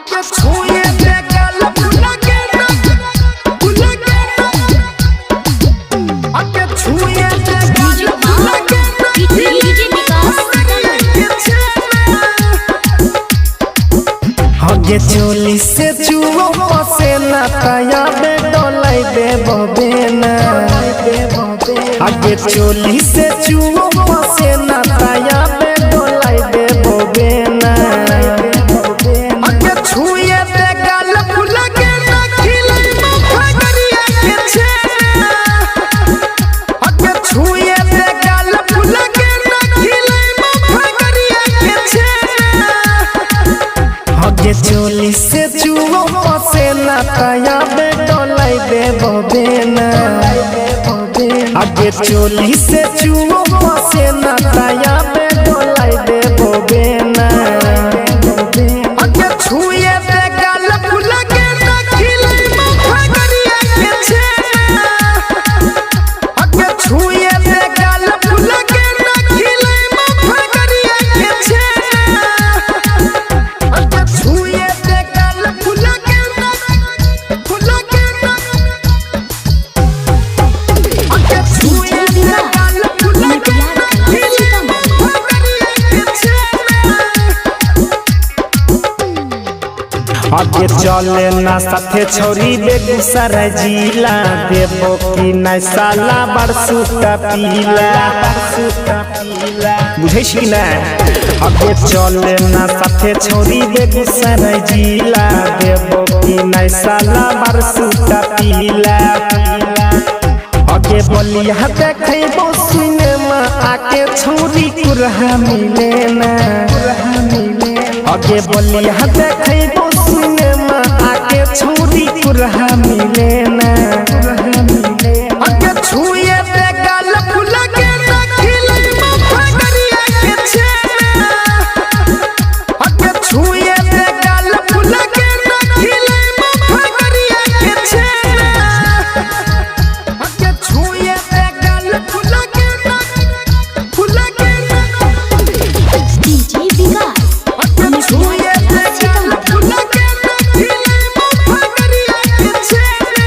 आके छुए दे गल भुला के आके छुए दे गल भुला के हगे चोली से चुओ से ना ताया बे डोलाई दे बबेना हगे चोली से चुओ से ना ताया बे डोलाई दे बबेना हगे छुए दे गल भुला के ना खिलाई माथा गरिया के छेना हगे छुए दे गल भुला के ना खिलाई माथा गरिया के छेना हगे चोली से चुओ से ना ताया बे डोलाई दे बबेना हगे चोली से चुओ से ना ताया बे डोलाई दे बबेना हगे छुए दे गल भुला के ना खिलाई माथा गरिया के छेना हगे छुए दे गल भुला के ना खिलाई माथा गरिया के छेना हगे छुए दे गल भुला के ना हगे छुए दे गल भुला के ना खिलाई माथा गरिया के छेना आगे चले ना साथे छोरी बेगूसराय जिला देबो की नहीं साला बरसुता पीला बुझे छी ना आगे चले ना साथे छोरी बेगूसराय जिला देबो की नहीं साला बरसुता पीला आगे बोलिया देखैबो सिनेमा आके छोरी कुरहा मिले ना आगे बोलिया देखैबो सिनेमा आके छोरी कुरहा मिले ना आगे छुए दे गल भुला के ना खिलाई माथा गरिया के छेना आगे छुए दे गल भुला के ना खिलाई माथा गरिया के छेना आगे छुए दे गल भुला के ना डीजे विकास आगे छुए दे गल भुला के ना खिलाई माथा गरिया के छेना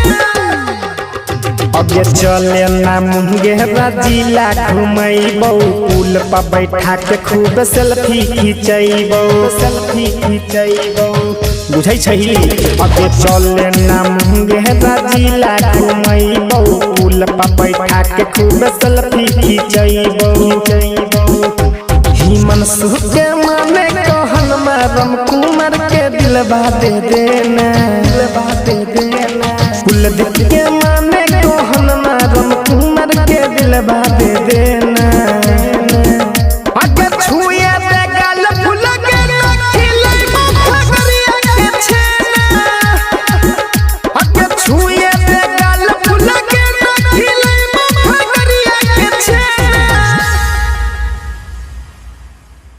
आगे चले ना मुंगेरा जिला घुमैबो पुल पर बैठा के खूब सेल्फी खिंचैबो बुझै छही आगे चले ना मुंगेरा जिला घुमैबो पुल पर बैठा के खूब सेल्फी खिंचैबो हिमन सुख के माने कहन मारम कुमार के दिलवा दे देना कुलदीप के माने